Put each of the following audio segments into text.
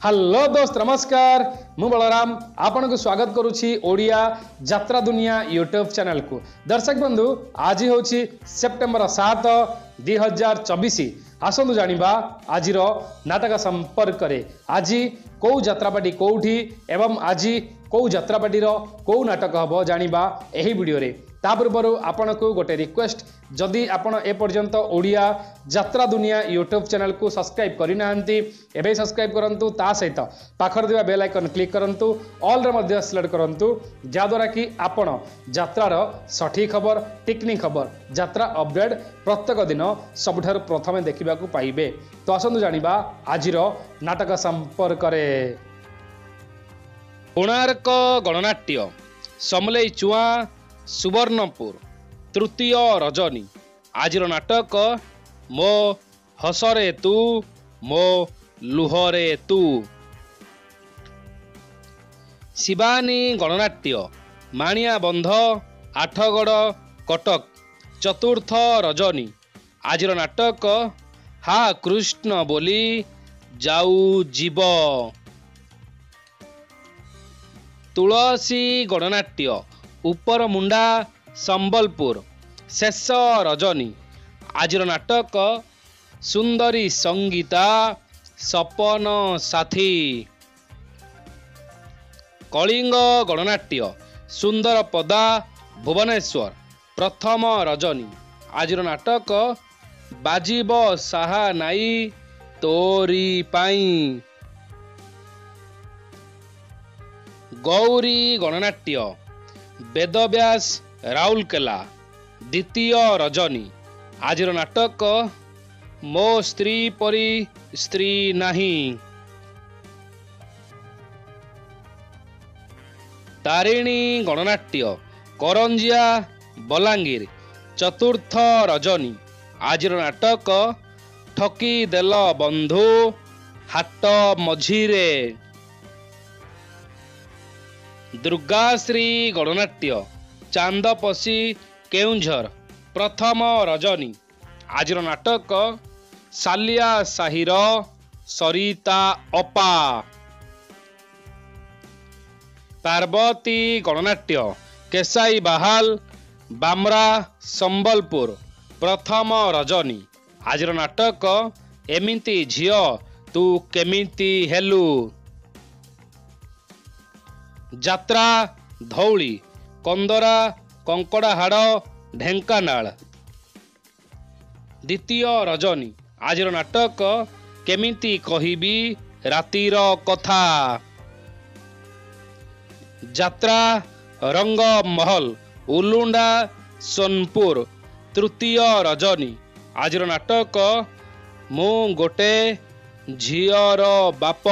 Hello दोस्त नमस्कार मु बलराम आपन को स्वागत करुछि ओडिया यात्रा दुनिया यूट्यूब चैनल को। दर्शक बंधु आज होछि सेप्टेम्बर 7 2024। आसतु जानिबा आजिर नाटक संपर्क रे। आज कौ यात्रापाटी कोठी एवं आज कौ यात्रापाटी कौ नाटक हबो जानिबा एही वीडियो रे। ता पूर्व आपन को गोटे रिक्वेस्ट, जदि आपण ए पर्यंत ओडिया यात्रा दुनिया यूट्यूब चैनल को सब्सक्राइब करना एवं सब्सक्राइब करंतु, ता सहित पाखर दिवा बेल आइकन क्लिक करंतु, ऑल रे मध्ये सिलेक्ट करंतु, जाद्वारा कि आपण यात्रार सठिक खबर टेक्निक खबर यात्रा अपडेट प्रत्येक दिन सबुठार प्रथमे देखा पाइबे। तो आसतु जानिबा आजिर नाटक संपर्क रे। कोणार्क गणनाट्य समलेई चुआ सुवर्णपुर तृतीय रजनी। आजिर नाटक मो हसरे तू मो लुहरे तू। शिवानी गणनाट्य माणिया बंध आठगड़ कटक चतुर्थ रजनी। आजिर नाटक हा कृष्ण बोली जाऊ जीव। तुलसी गणनाट्य उपर मुंडा संबलपुर शेष रजनी। आजिर नाटक सुंदरी संगीता सपन साथी। कलिंग गणनाट्य सुंदर पदा भुवनेश्वर प्रथम रजनी। आजिर नाटक बाजीब साहा नाई तोरी पाई। गौरी गणनाट्य वेदव्यास राउरकेला द्वितीय रजनी। आजिर नाटक मो स्त्री परी स्त्री नाही। तारिणी गणनाट्य करंजिया बलांगीर चतुर्थ रजनी। आजिर नाटक ठकी देल बंधु हाट मझीरे। दुर्गाश्री गणनाट्य चांदपसी केउंझर प्रथम रजनी। आजिर नाटक सालिया साहिर सरिता अपा। पार्वती गणनाट्य केसाई बाहाल बामरा संबलपुर प्रथम रजनी। आजिर नाटक एमिति झियो तू केमिति हेलु। यात्रा धौली कंदरा कंकड़ाहाड़ ढेंकानाल द्वितीय रजनी। आजिर नाटक केमिति कहिबी रातिर कथा। यात्रा रंग महल उलुंडा सोनपुर तृतीय रजनी। आजिर नाटक मु गोटे झियर बाप।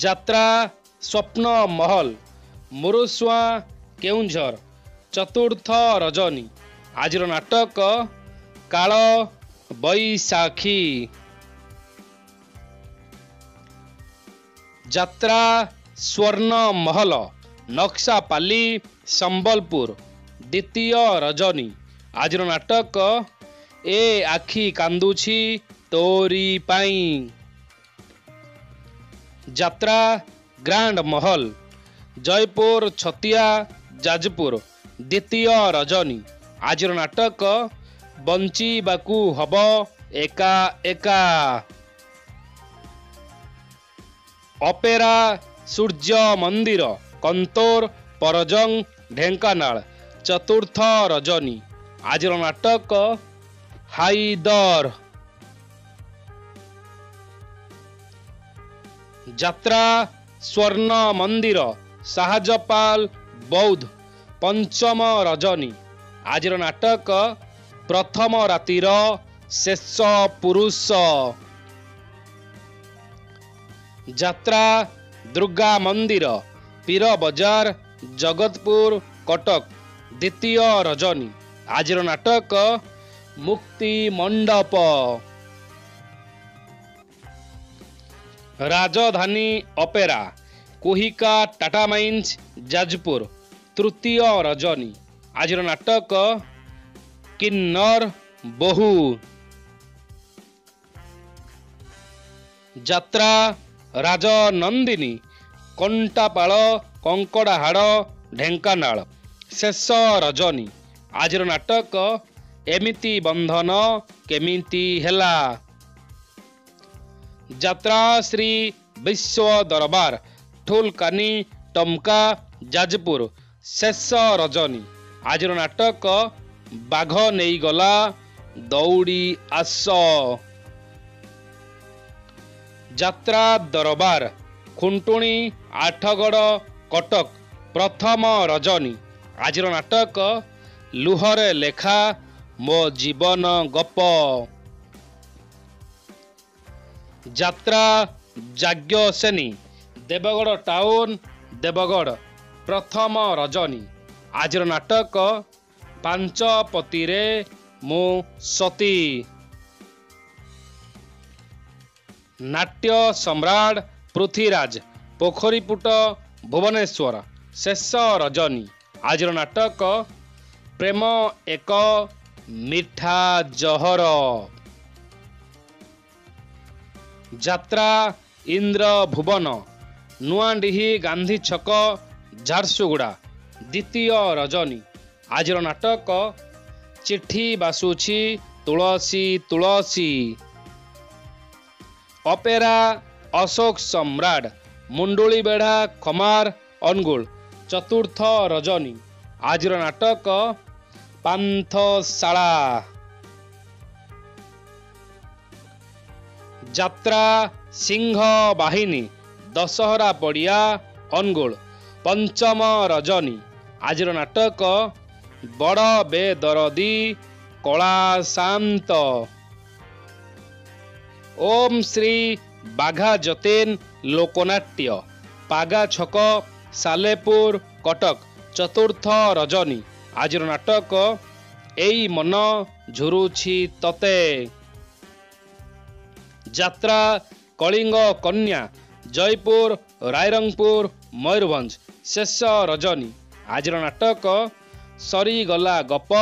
यात्रा स्वप्न महल मुरुस्वा केउंझर चतुर्थ रजनी। आजिर नाटक काल बैसाखी। यात्रा स्वर्ण महल नक्सापाली संबलपुर द्वितीय रजनी। आजिर नाटक ए आखि कांदुछि तोरी पाई। यात्रा ग्रांड महल जयपुर छतिया जाजपुर द्वितीय रजनी। आजिर नाटक बंचीबाकू हब एका एका। अपेरा सूर्य मंदिर कंतोर परजंग ढेंकानाल चतुर्थ रजनी। आजिर नाटक हाईदर। यात्रा स्वर्ण मंदिर शाहजपाल बौद्ध पंचम रजनी। आजिर नाटक प्रथम रातिर शेष पुरुष। यात्रा दुर्गा मंदिर पीर बजार जगतपुर कटक द्वितीय रजनी। आजिर नाटक मुक्ति मंडप। राजधानी अपेरा कोहिका टाटा माइन्स जाजपुर तृतीय रजनी। आजिर नाटक किन्नर बहु। ଯାତ୍ରା ରାଜନନ୍ଦିନୀ କଣ୍ଟାପାଳ କଙ୍କଡ଼ାହାଡ଼ ଢେଙ୍କାନାଳ ଶେଷ ରଜନୀ। ଆଜିର ନାଟକ ଏମିତି ବନ୍ଧନ କେମିତି ହେଲା। ଯାତ୍ରା ଶ୍ରୀ ବିଶ୍ୱ ଦରବାର ଠୁଲକାନି ଟମକା ଯାଜପୁର ଶେଷ ରଜନୀ। ଆଜିର ନାଟକ ବାଘ ନେଇଗଲା ଦୌଡ଼ି ଆସ। ଯାତ୍ରା ଦରବାର ଖୁଣ୍ଟୁଣି ଆଠଗଡ଼ କଟକ ପ୍ରଥମ ରଜନୀ। ଆଜିର ନାଟକ ଲୁହରେ ଲେଖା ମୋ ଜୀବନ ଗପ। ଯାତ୍ରା ଯାଜ୍ଞସେନୀ ଦେବଗଡ଼ ଟାଉନ ଦେବଗଡ଼ ପ୍ରଥମ ରଜନୀ। ଆଜିର ନାଟକ ପାଞ୍ଚ ପତିରେ ମୁଁ ସତୀ। ନାଟ୍ୟ ସମ୍ରାଟ ପୃଥ୍ୱୀରାଜ ପୋଖରୀପୁଟ ଭୁବନେଶ୍ୱର ଶେଷ ରଜନୀ। ଆଜିର ନାଟକ ପ୍ରେମ ଏକ ମିଠା ଜହର। ଯାତ୍ରା ଇନ୍ଦ୍ର ଭୁବନ ନୂଆଡିହି ଗାନ୍ଧୀ ଛକ ଝାରସୁଗୁଡ଼ା ଦ୍ୱିତୀୟ ରଜନୀ। ଆଜିର ନାଟକ ଚିଠି ବାସୁଛି ତୁଳସୀ ତୁଳସୀ। ଅପେରା ଅଶୋକ ସମ୍ରାଟ ମୁଣ୍ଡୁଳି ବେଢ଼ା ଖମାର ଅନୁଗୁଳ ଚତୁର୍ଥ ରଜନୀ। ଆଜିର ନାଟକ ପାନ୍ଥଶାଳା। ଯାତ୍ରା ସିଂହ ବାହିନୀ ଦଶହରା ପଡ଼ିଆ ଅନୁଗୁଳ ପଞ୍ଚମ ରଜନୀ। ଆଜିର ନାଟକ ବଡ଼ ବେଦରଦୀ କଳାଶାନ୍ତ। ଓମ୍ ଶ୍ରୀ ବାଘା ଯତୀନ ଲୋକନାଟ୍ୟ ପାଗା ଛକ ସାଲେପୁର କଟକ ଚତୁର୍ଥ ରଜନୀ। ଆଜିର ନାଟକ ଏଇ ମନ ଝୁରୁଛି ତତେ। ଯାତ୍ରା କଳିଙ୍ଗ କନ୍ୟା ଜୟପୁର ରାଇରଙ୍ଗପୁର ମୟୂରଭଞ୍ଜ ଶେଷ ରଜନୀ। ଆଜିର ନାଟକ ସରିଗଲା ଗପ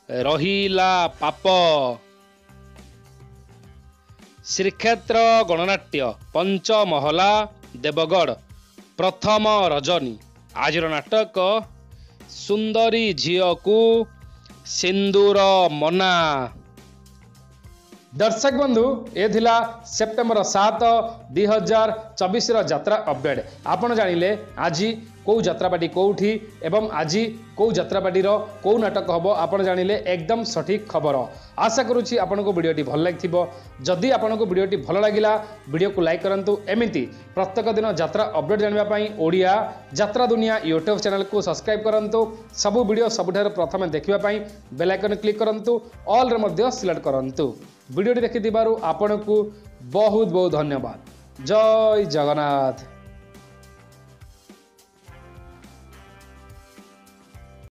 ରହିଲା ପାପ। ଶ୍ରୀକ୍ଷେତ୍ର ଗଣନାଟ୍ୟ ପଞ୍ଚମହଲା ଦେବଗଡ଼ ପ୍ରଥମ ରଜନୀ। ଆଜିର ନାଟକ ସୁନ୍ଦରୀ ଝିଅକୁ ସିନ୍ଦୁର ମନା। दर्शक बंधु ये थिला सेप्टेम्बर 7 2024 यात्रा अपडेट। आपण जानिले आज कौ यात्रापाटी कौठी एवं आज कौ यात्रापाटी कौ नाटक हम आपण जानिले एकदम सठिक खबर। आशा करुच्ची आपन को वीडियोटी भल लगी। जदि आपन को वीडियोटी भल लगिला वीडियो को लाइक करंतु। एमिति प्रत्येक दिन यात्रा अपडेट जानापी ओडिया यात्रा दुनिया यूट्यूब चैनल को सब्सक्राइब करंतु। सबु वीडियो सबुठार प्रथम देखापी बेल आइकन क्लिक करंतु। ऑल रे मध्य सिलेक्ट करंतु। वीडियोटी देखि आपन को बहुत बहुत धन्यवाद। जय जगन्नाथ।